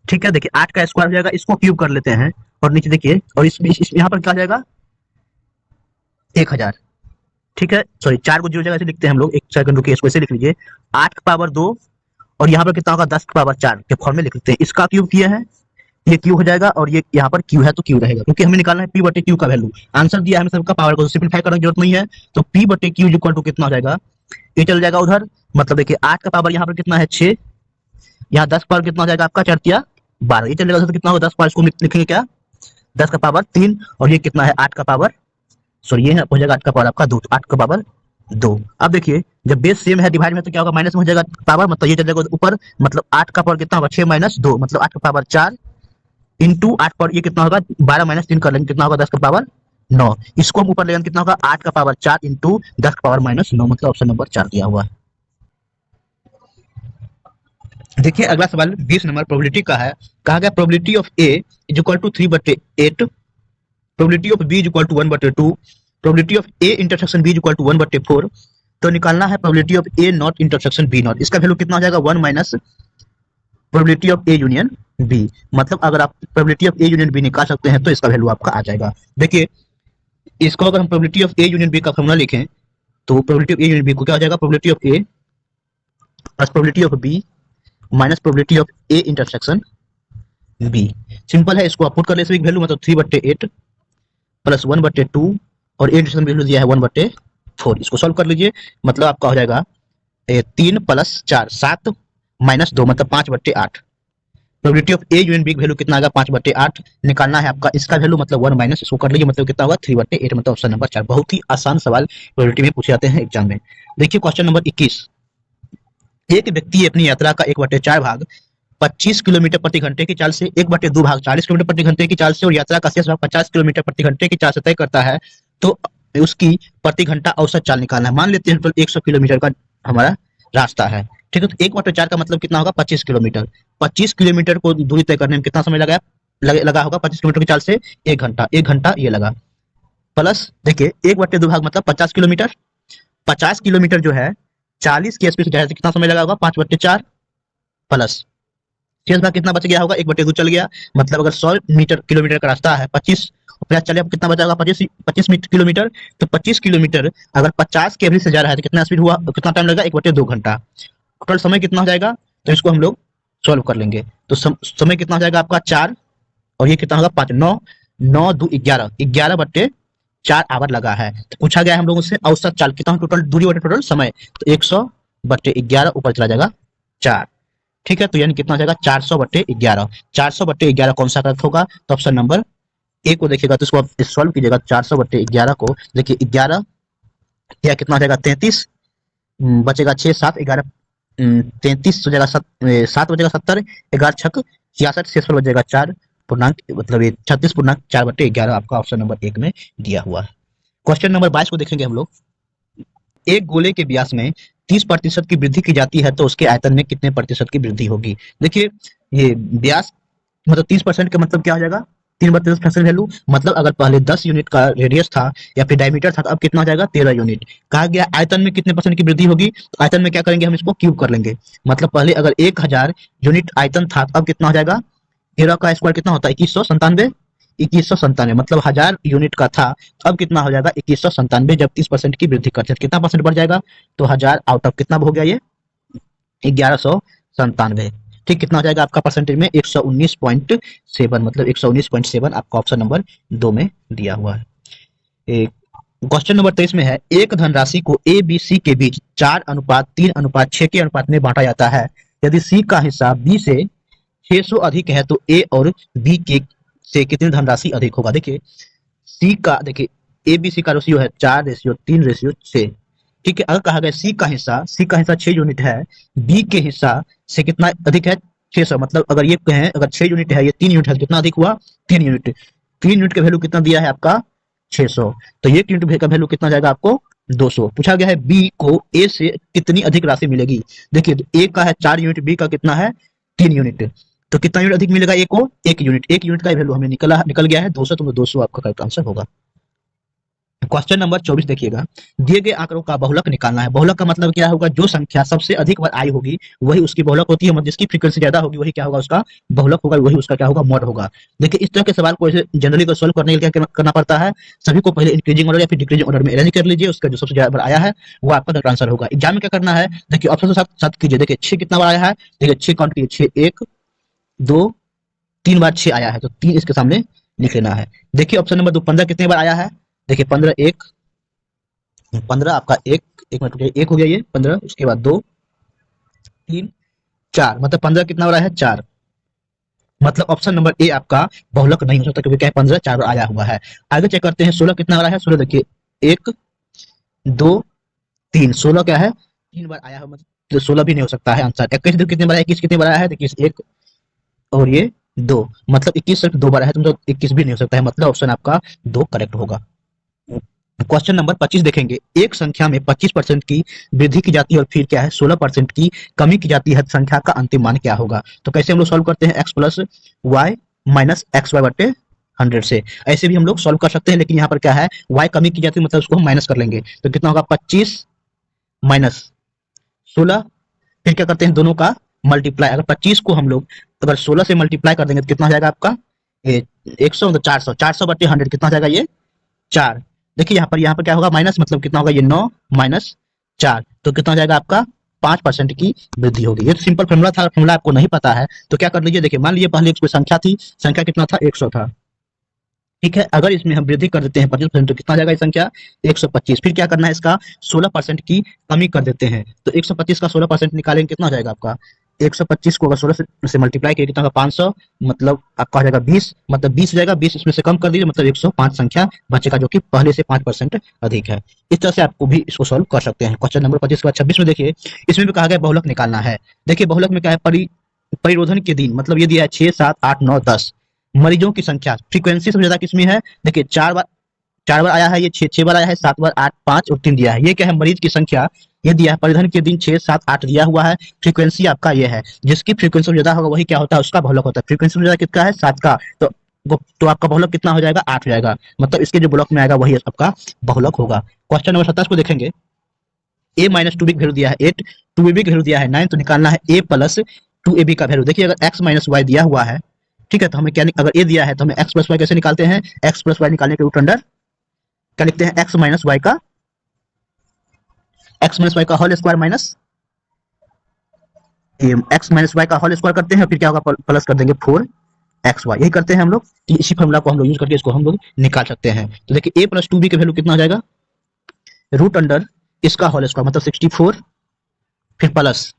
ठीक है, देखिए 8 का स्क्वायर हो जाएगा, इसको क्यूब कर लेते हैं और नीचे देखिए, और इसमें यहाँ पर क्या हो जाएगा 1000। ठीक है, सॉरी 4 को 0 जगह से लिखते हैं हम लोग, एक सेकंड रुकिए, इसको ऐसे लिख लीजिए 8 की पावर 2, और यहाँ पर कितना होगा 10 की पावर 4 के फॉर्म में लिख लेते हैं। इसका क्यूब किया है, ये क्यू हो जाएगा, और ये यहाँ पर क्यू है तो क्यू रहेगा, क्योंकि हमें निकालना है पी बटे क्यू का वैल्यू। आंसर दिया है हमें सबका, पावर को सिंपलीफाई करने की जरूरत नहीं है। तो पी बटे क्यू इक्वल टू कितना हो जाएगा, ये चल जाएगा उधर, मतलब देखिए 8 का पावर यहाँ पर कितना है 6, यहाँ 10 पावर कितना हो जाएगा आपका 4 × 12, ये चल जाएगा तो कितना होगा 10 पावर, इसको लिखेंगे क्या 10 का पावर 3, और ये कितना है 8 का पावर, सॉरी ये हो जाएगा 8 का पावर आपका 2, 8 का पावर 2। अब देखिए जब बेस सेम है डिवाइड में तो क्या होगा माइनस में हो जाएगा पावर, मतलब ये चल जाएगा ऊपर, मतलब 8 का पावर कितना होगा 6 - 2, मतलब 8 का पावर 4 इंटू 8 पर ये कितना होगा 12 - 3 कर लेंगे, कितना होगा 10 का पावर 9। इसको हम ऊपर लेंगे कितना होगा 8 का पावर 4 इंटू 10 का पावर -9, मतलब ऑप्शन नंबर 4 दिया हुआ है। देखिए अगला सवाल 20 नंबर प्रोबेबिलिटी का है। कहा गया probability of A is equal to 3/8, probability of B is equal to 1/2, probability of A intersection B is equal to 1/4। तो निकालना है probability of A not intersection B not. इसका वैल्यू कितना हो जाएगा 1 minus probability of A union B, मतलब अगर आप probability of A union B निकाल सकते हैं तो इसका वैल्यू आपका आ जाएगा। देखिए इसको अगर हम probability of A union B का फॉर्मूला लिखें तो probability of A union B को क्या हो जाएगा probability of A plus probability of B minus probability of A intersection B. Simple है, इसको आप पुट कर ले वैल्यू, मतलब 3/8 प्लस 1/2, और ए इंटरसेक्शन वैल्यू दिया है 1/4। इसको सॉल्व कर लीजिए, मतलब आपका हो जाएगा 3 + 4 7 - 2, मतलब 5/8। Probability of A union B value कितना आएगा 5/8। निकालना है आपका इसका वैल्यू, मतलब 1 माइनस इसको कर लीजिए, मतलब कितना होगा 3/8, मतलब ऑप्शन नंबर 4। बहुत ही आसान सवाल प्रोबेबिलिटी में पूछे जाते हैं एग्जाम में। देखिए क्वेश्चन नंबर 21। एक व्यक्ति अपनी यात्रा का 1/4 भाग 25 किलोमीटर प्रति घंटे की चाल से, 1/2 भाग 40 किलोमीटर प्रति घंटे की चाल से, और यात्रा का शेष भाग 50 किलोमीटर प्रति घंटे की चाल से तय करता है, तो उसकी प्रति घंटा औसत चाल निकालना है। मान लेते हैं 100 किलोमीटर का हमारा रास्ता है, ठीक है, तो 1/4 का मतलब कितना होगा 25 किलोमीटर। 25 किलोमीटर को दूरी तय करने में कितना समय लगा होगा 25 किलोमीटर की चाल से 1 घंटा, 1 घंटा ये लगा, प्लस देखिए 1/2 भाग मतलब 50 किलोमीटर, 50 किलोमीटर जो है 40 की स्पीड से जाने से कितना समय लगा होगा 5/4, प्लस शेष भाग कितना बच गया होगा 1/2 चल गया, मतलब अगर 100 मीटर किलोमीटर का रास्ता है 25 50 चले, अब कितना बचा होगा 25 किलोमीटर। तो 25 किलोमीटर अगर 50 के एवरेज से जा रहा है तो कितना स्पीड हुआ, कितना टाइम लगेगा 1/2 घंटा। टोटल समय कितना हो जाएगा, तो इसको हम लोग सॉल्व कर लेंगे। तो समय कितना हो जाएगा आपका 4, और ये कितना होगा 5 9 9 2 11 11/4 आवर लगा है। तो पूछा गया है हम लोगों से औसत चाल कितना टोटल दूरी बटे टोटल समय, तो 100/11 ऊपर चला जाएगा 4। ठीक है, तो यानी कितना हो जाएगा 400/11। 400/11 कौन सा करेक्ट होगा, तो ऑप्शन नंबर ए को देखिएगा, तो इसको आप सॉल्व कीजिएगा 400/11 को। देखिए 11 या कितना हो जाएगा 33, बचेगा 6 7 11 33 हो जाएगा 7 बचेगा 70, 11 छक 66, शेष पर बचेगा 4 पूर्णांक, मतलब ये 36.4/11 आपका ऑप्शन नंबर 1 में दिया हुआ है। क्वेश्चन नंबर 22 को देखेंगे हम लोग। एक गोले के व्यास में 30% की वृद्धि की जाती है तो उसके आयतन में कितने प्रतिशत की वृद्धि होगी। देखिए ये व्यास मतलब 30% का मतलब क्या हो जाएगा 3/10 वैल्यू, मतलब अगर पहले 10 यूनिट का रेडियस था या फिर डायमीटर था तो अब कितना हो जाएगा 13 यूनिट। कहा गया आयतन में कितने % की वृद्धि होगी, तो आयतन में क्या करेंगे हम इसको क्यूब कर लेंगे, मतलब पहले अगर 1000 यूनिट आयतन था तो अब कितना हो जाएगा 13 का स्क्वायर कितना होता है 2197, मतलब 1000 यूनिट का था तो अब कितना हो जाएगा 2197। जब 30% की वृद्धि करते हैं कितना परसेंट बढ़ जाएगा, तो 1000 आउट ऑफ कितना हो गया ये 1197। ठीक, कितना हो जाएगा आपका परसेंटेज में 119.7, मतलब 119.7 आपका ऑप्शन नंबर 2 में दिया हुआ है। क्वेश्चन नंबर 23 में है, एक धनराशि को ए बी सी के बीच 4:3:6 के अनुपात में बांटा जाता है। यदि सी का हिस्सा बी से 600 अधिक है तो ए और बी के से कितनी धनराशि अधिक होगा। देखिए सी का, देखिए ए बी सी का रेशियो है 4:3:6। ठीक है, अगर कहा गया सी का हिस्सा 6 यूनिट है, बी के हिस्सा से कितना अधिक है 600, मतलब अगर ये कहें अगर 6 यूनिट है, ये 3 यूनिट है, कितना अधिक हुआ 3 यूनिट। 3 यूनिट का वैल्यू कितना दिया है आपका 600, तो ये यूनिट का वैल्यू कितना जाएगा आपको 200। पूछा गया है बी को ए से कितनी अधिक राशि मिलेगी। देखिए ए का है 4 यूनिट, बी का कितना है 3 यूनिट, तो कितना यूनिट अधिक मिलेगा ए को 1 यूनिट। 1 यूनिट का वैल्यू हमें निकल गया है 200, तो 200 आपका करेक्ट आंसर होगा। क्वेश्चन नंबर 24 देखिएगा, दिए गए आंकड़ों का बहुलक निकालना है। बहुलक का मतलब क्या होगा, जो संख्या सबसे अधिक बार आई होगी वही उसकी बहुलक होती है, मतलब जिसकी फ्रीक्वेंसी ज्यादा होगी वही क्या होगा उसका बहुलक होगा, वही उसका क्या होगा मॉड होगा। देखिए इस तरह के सवाल को जनरली को सोल्व करने के लिए क्या करना पड़ता है, सभी को पहले इंक्रीजिंग ऑर्डर या फिर डिक्रीजिंग ऑर्डर में अरेंज कर लीजिए, उसका जो सबसे ज्यादा बार आया है वो आपका करेक्ट आंसर होगा। एग्जाम में क्या करना है, देखिए ऑप्शन के साथ साथ कीजिए। देखिए 6 कितना बार आया है, देखिए 6 काउंट कीजिए, 6 1 2 3 बार 6 आया है, तो 3 इसके सामने लिख लेना है। देखिए ऑप्शन नंबर 2 15 कितने बार आया है, देखिए 15 1 15 आपका एक मिनट एक हो गया, ये 15, उसके बाद 2 3 4, मतलब 15 कितना बार आया है 4, मतलब ऑप्शन नंबर ए आपका बहुलक नहीं हो सकता, क्योंकि क्या है 15 4 बार आया हुआ है। आगे चेक करते हैं 16 कितना बार आया है, 16 देखिए 1 2 3, 16 क्या है 3 बार आया है, मतलब तो 16 भी नहीं हो सकता है आंसर। 21 देखिए कितने बार आया, 21 कितने बार आया है, देखिए 1 और ये 2, मतलब 21 सिर्फ 2 बार आया है, तो 21 भी नहीं हो सकता है, मतलब ऑप्शन आपका 2 करेक्ट होगा। क्वेश्चन नंबर 25 देखेंगे, एक संख्या में 25% की वृद्धि की जाती है और फिर क्या है 16% की कमी की जाती है, संख्या का अंतिम मान क्या होगा। तो कैसे हम लोग सॉल्व करते हैं, x plus Y minus X Y बटे 100 से, ऐसे भी हम लोग सॉल्व कर सकते हैं, लेकिन यहाँ पर क्या है y कमी की जाती है, मतलब उसको हम माइनस कर लेंगे, तो कितना होगा 25 माइनस 16, फिर क्या करते हैं दोनों का मल्टीप्लाई। अगर 25 को हम लोग अगर 16 से मल्टीप्लाई कर देंगे तो कितना हो जाएगा आपका 100, मतलब 400, 400 बटे 100 कितना हो जाएगा ये 4। देखिए यहाँ पर क्या होगा माइनस, मतलब कितना होगा ये 9 माइनस 4, तो कितना हो जाएगा आपका 5% की वृद्धि होगी। ये तो सिंपल फॉर्मूला था, फॉर्मूला आपको नहीं पता है तो क्या कर लीजिए, देखिए मान लीजिए पहले कोई संख्या थी, संख्या कितना था 100 था, ठीक है, अगर इसमें हम वृद्धि कर देते हैं 25% तो कितना आ जाएगा ये संख्या 125। फिर क्या करना है इसका 16% की कमी कर देते हैं, तो 125 का 16% निकालेंगे कितना हो जाएगा आपका 125 को अगर 16 से मल्टीप्लाई करिए कितना होगा 500, मतलब आपका हो जाएगा 20, मतलब 20 हो जाएगा, 20 इसमें से कम कर दीजिए मतलब 105 संख्या बचेगा, जो कि पहले से 5% अधिक है। इस तरह से आपको भी इसको सॉल्व कर सकते हैं। क्वेश्चन नंबर 25 के बाद 26 में देखिए, इसमें भी कहा गया बहुलक निकालना है। देखिए बहुलक में क्या है, परिरोधन के दिन, मतलब ये दिया है 6 7 8 9 10, मरीजों की संख्या फ्रीक्वेंसी सबसे ज्यादा किसमें है, देखिए 4 बार आया है, ये 6 बार आया है, 7 बार 8 5 और 3 दिया है, ये क्या है मरीज की संख्या, ये दिया है परिधन के दिन 6 7 8 दिया हुआ है, फ्रीक्वेंसी आपका ये है, जिसकी फ्रीक्वेंसी ज्यादा होगा वही क्या होता है उसका बहुलक होता है। फ्रीक्वेंसी ज्यादा कितना है 7 का, तो आपका बहुलक कितना हो जाएगा 8 हो जाएगा, मतलब इसके जो ब्लॉक में आएगा वही आपका बहुलक होगा। क्वेश्चन नंबर 27 को देखेंगे, ए माइनस टू बी वैल्यू दिया है 8, टू ए बी की वैल्यू दिया है 9, तो निकालना है ए प्लस टू ए बी का वैल्यू। देखिए अगर एक्स माइनस वाई दिया हुआ है, ठीक है, तो हमें क्या अगर ए दिया है तो हमें एक्स प्लस वाई कैसे निकालते हैं, एक्स प्लस वाई निकालने के रूट अंडर क्या लिखते हैं एक्स माइनस वाई का whole square minus X minus Y का होल स्क्वायर करते हैं, फिर क्या होगा प्लस कर देंगे 4 XY, यही करते हैं हम लोग, इसी फॉर्मूला को हम लोग यूज करके इसको हम लोग निकाल सकते हैं। तो देखिए ए प्लस टू बी की वैल्यू कितना हो जाएगा रूट अंडर इसका होल स्क्वायर, मतलब 64, फिर प्लस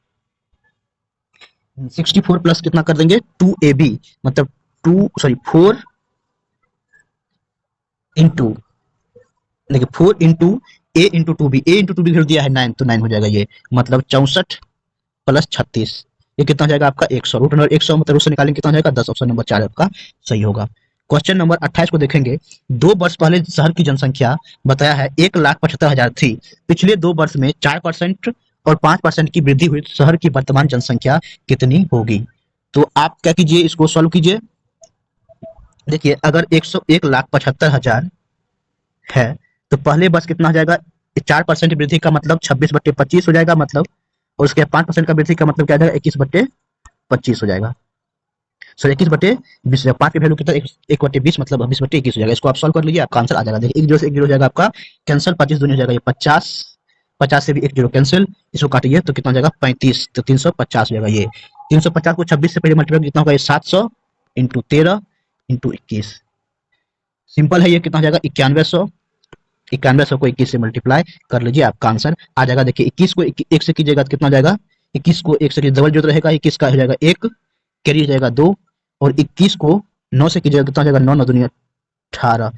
64 प्लस कितना कर देंगे 2ab, मतलब 4 इंटू, देखिए 4 into A into to be, A into to be value दिया है 9, तो 9 हो जाएगा ये, मतलब 64 प्लस 36, ये कितना हो जाएगा आपका 100, रूट अंडर 100, मतलब उससे निकालेंगे कितना हो जाएगा 10, ऑप्शन नंबर 4 आपका सही होगा। क्वेश्चन नंबर 28 को देखेंगे, 2 वर्ष पहले शहर की जनसंख्या बताया है 1,75,000 थी, पिछले 2 वर्ष में 4% और 5% की वृद्धि हुई, शहर की वर्तमान जनसंख्या कितनी होगी। तो आप क्या कीजिए इसको सॉल्व कीजिए। देखिए अगर 1,75,000 है तो पहले वर्ष कितना हो जाएगा 4% वृद्धि का मतलब 26/25 हो जाएगा, मतलब और उसके 5% का वृद्धि का मतलब क्या हो जाएगा 21/25 हो जाएगा, सर 21/20, 5 की वैल्यू कितना 1/20, मतलब 20/21 हो जाएगा। इसको आप सॉल्व कर लीजिए आपका आंसर आ जाएगा। देखिए 1 0 से 1 0 हो जाएगा आपका कैंसिल, 25 दूनी हो जाएगा ये 50, 50 से भी 1 0 कैंसिल, इसको काटिए तो कितना हो जाएगा 35, तो 350 हो जाएगा ये। 350 को 26 से पहले मल्टीप्लाई कितना होगा ये 700 इंटू 13 इंटू 21, सिंपल है, ये कितना हो जाएगा 9100 9100 को 21 से मल्टीप्लाई कर लीजिए, आपका आंसर आ जाएगा। देखिए 21 को 1 से कीजिएगा तो कितना जाएगा, 21 को 1 से डबल जो रहेगा, 21 का हो जाएगा 1, कैरी हो जाएगा 2, और 21 को 9 से कीजिएगा कितना जाएगा, 9 9 दूनी 18,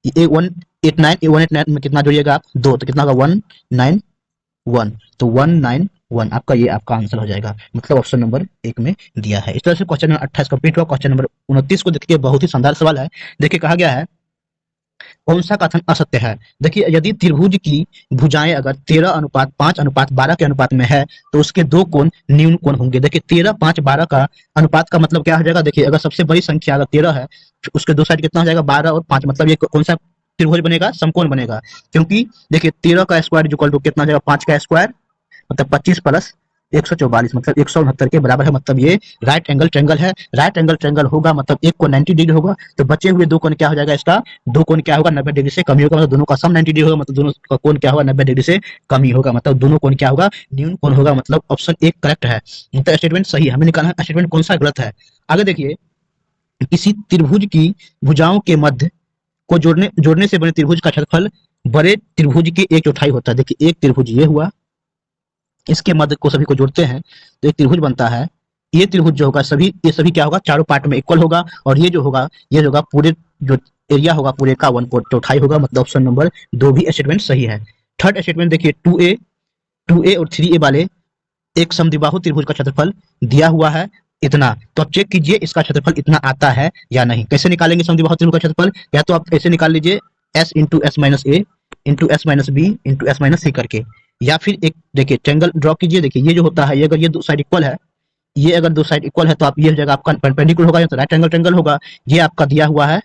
ये 189 में कितना जोड़िएगा आप 2, तो कितना होगा 191, तो 191 आपका ये आपका आंसर हो जाएगा, मतलब ऑप्शन नंबर 1 में दिया है। इस तरह से क्वेश्चन नंबर 28 कंप्लीट हुआ। क्वेश्चन नंबर 29 को देखिए, बहुत ही शानदार सवाल है। देखिए कहा गया है कौन सा कथन असत्य है। देखिए यदि त्रिभुज की भुजाएं अगर 13:5:12 के अनुपात में है तो उसके दो कोण न्यून कोण होंगे। देखिए 13:5:12 का अनुपात का मतलब क्या हो जाएगा, देखिए अगर सबसे बड़ी संख्या अगर 13 है, उसके दो साइड कितना हो जाएगा 12 और 5, मतलब ये कौन सा त्रिभुज बनेगा, समकोण बनेगा। क्योंकि देखिए 13 का स्क्वायर इक्वल टू कितना हो जाएगा 5 का स्क्वायर, मतलब 25 प्लस 144, मतलब 169 के बराबर है, मतलब ये राइट एंगल ट्रायंगल है। राइट एंगल ट्रायंगल होगा मतलब एक को 90 डिग्री होगा, तो बचे हुए दो कोण क्या हो जाएगा, इसका दो कोण क्या होगा 90 डिग्री से कम ही होगा, मतलब दोनों का सम 90 डिग्री होगा, मतलब दोनों का कोण क्या होगा 90 डिग्री से कम ही होगा, मतलब दोनों कोण क्या होगा न्यून कोण होगा, मतलब ऑप्शन 1 करेक्ट है। मतलब स्टेटमेंट सही है, हमें निकालना है स्टेटमेंट कौन सा गलत है। आगे देखिए, किसी त्रिभुज की भुजाओं के मध्य को जोड़ने से बने त्रिभुज का क्षेत्रफल बड़े त्रिभुज की 1/4 होता है। देखिए एक त्रिभुज ये हुआ, इसके मध्य को सभी को जोड़ते हैं तो एक त्रिभुज बनता है। ये त्रिभुज जो होगा सभी ये सभी क्या होगा चारों पार्ट में इक्वल होगा, और ये जो होगा पूरे जो एरिया होगा पूरे का 1/4 होगा, मतलब ऑप्शन नंबर 2 भी स्टेटमेंट सही है। थर्ड स्टेटमेंट देखिए 2a और 3a वाले एक समद्विबाहु त्रिभुज का क्षेत्रफल दिया हुआ है इतना, तो आप चेक कीजिए इसका क्षेत्रफल इतना आता है या नहीं। कैसे निकालेंगे समद्विबाहु त्रिभुज का क्षेत्रफल, या तो आप ऐसे निकाल लीजिए s into S minus A into S minus B into S minus C करके, या फिर एक देखिए ट्रायंगल ड्रॉ कीजिए। देखिए ये जो होता है, ये अगर ये दो साइड इक्वल है, ये अगर दो साइड इक्वल है तो आप ये हो जाएगा आपका परपेंडिकुलर होगा, या तो राइट एंगल ट्रायंगल होगा। ये आपका दिया हुआ है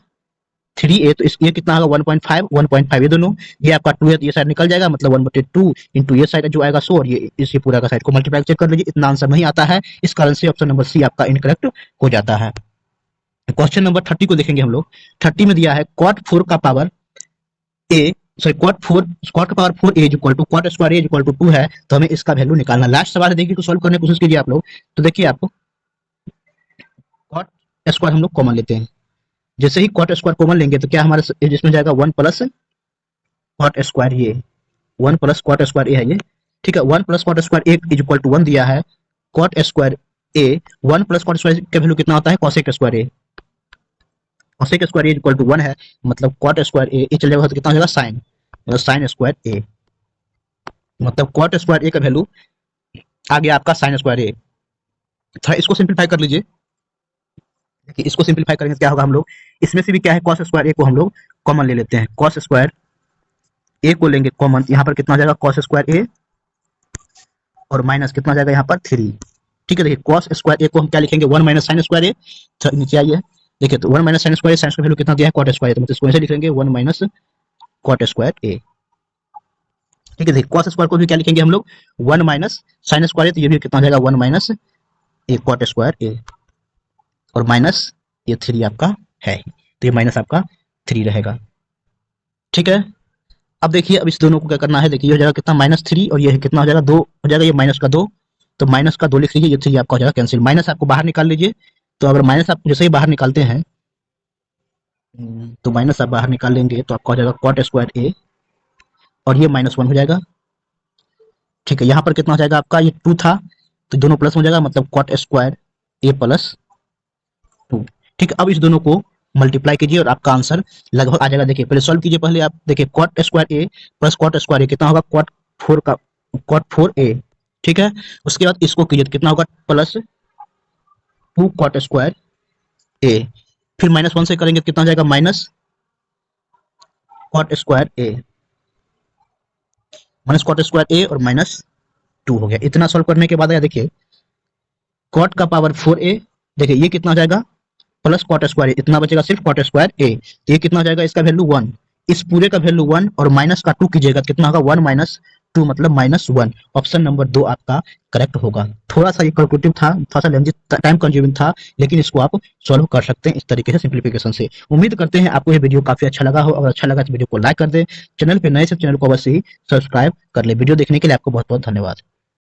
3a, तो ये कितना होगा 1.5 ये दोनों, ये आपका 2 है तो ये साइड निकल जाएगा, मतलब 1/2 इंटू ये साइड जो आएगा 100, और ये इसी पूरा का साइड को मल्टीप्लाई चेक कर लीजिए, इतना आंसर नहीं आता है, इस कारण से ऑप्शन नंबर सी आपका इनकरेक्ट हो जाता है। क्वेश्चन नंबर 30 को देखेंगे हम लोग। 30 में दिया है cot 4 का पावर a, सॉरी cot का power 4a equal to cot square a equal to 2 है, तो हमें इसका वैल्यू निकालना। लास्ट सवाल है, देखिए तो सॉल्व करने की कोशिश कीजिए आप लोग। तो देखिए आपको cot स्क्वायर हम लोग कॉमन लेते हैं, जैसे ही cot स्क्वायर कॉमन लेंगे तो क्या हमारे जिसमें जाएगा 1 प्लस cot स्क्वायर ये 1 प्लस cot स्क्वायर ए है ये, ठीक है। 1 plus cot square A equal to 1 दिया है, cot square A 1 plus cot square का वैल्यू कितना होता है cosec square A, cosec square A equal to 1 है, मतलब cot स्क्वायर ए चल जाएगा तो कितना हो जाएगा sin, मतलब sin स्क्वायर ए, मतलब cot स्क्वायर ए का वैल्यू आ गया आपका sin स्क्वायर ए। थोड़ा इसको सिंपलीफाई कर लीजिए। देखिए इसको सिंपलीफाई करेंगे तो क्या होगा, हम लोग इसमें से भी क्या है cos स्क्वायर ए को हम लोग कॉमन ले लेते हैं, cos स्क्वायर ए को लेंगे कॉमन, यहाँ पर कितना जाएगा cos स्क्वायर ए और माइनस कितना जाएगा यहाँ पर 3, ठीक है। देखिए cos स्क्वायर ए को हम क्या लिखेंगे 1 माइनस sin स्क्वायर ए, नीचे आइए देखिए तो 1 माइनस sin स्क्वायर, sin का वैल्यू कितना दिया है cot स्क्वायर ए, तो मतलब इसको ऐसे लिखेंगे 1 माइनस cot स्क्वायर ए, ठीक है। देखिए cos स्क्वायर को भी क्या लिखेंगे हम लोग 1 माइनस sin स्क्वायर ए, तो ये भी कितना जाएगा 1 माइनस ए cot स्क्वायर ए, और माइनस ये 3 आपका है, तो ये माइनस आपका 3 रहेगा, ठीक है। अब देखिए अब इस दोनों को क्या करना है, देखिए ये हो जाएगा कितना -3, और ये कितना हो जाएगा 2 हो जाएगा, ये माइनस का 2, तो माइनस का 2 लिख लीजिए, ये 3 आपका हो जाएगा कैंसिल, माइनस आपको बाहर निकाल लीजिए। तो अगर माइनस आप जैसे ही बाहर निकालते हैं तो माइनस आप बाहर निकाल लेंगे तो आपका हो जाएगा cot स्क्वायर ए, और ये -1 हो जाएगा, ठीक है। यहाँ पर कितना हो जाएगा आपका, ये 2 था तो दोनों प्लस हो जाएगा, मतलब cot स्क्वायर ए प्लस 2, ठीक है। अब इस दोनों को मल्टीप्लाई कीजिए और आपका आंसर लगभग आ जाएगा। देखिए पहले सॉल्व कीजिए, पहले आप देखिए cot स्क्वायर ए प्लस cot स्क्वायर ए कितना होगा cot 4 ए, ठीक है। उसके बाद इसको कीजिए तो कितना होगा प्लस 2 cot स्क्वायर ए, फिर -1 से करेंगे तो कितना हो जाएगा माइनस cot स्क्वायर ए, माइनस cot स्क्वायर ए और -2 हो गया। इतना सॉल्व करने के बाद देखिए cot का पावर 4a, देखिए ये कितना हो जाएगा प्लस cot स्क्वायर ए, इतना बचेगा सिर्फ cot स्क्वायर ए, तो ये कितना हो जाएगा इसका वैल्यू 1, इस पूरे का वैल्यू 1 और माइनस का 2 कीजिएगा तो कितना होगा 1 माइनस 2 मतलब -1, ऑप्शन नंबर 2 आपका करेक्ट होगा। थोड़ा सा ये कैलकुलेटिव था, थोड़ा सा लेंथी टाइम कंज्यूमिंग था, लेकिन इसको आप सॉल्व कर सकते हैं इस तरीके से सिंप्लीफिकेशन से। उम्मीद करते हैं आपको ये वीडियो काफी अच्छा लगा हो, और अच्छा लगा तो वीडियो को लाइक कर दें, चैनल पे नए से चैनल को अवश्य ही सब्सक्राइब कर ले। वीडियो देखने के लिए आपको बहुत बहुत धन्यवाद।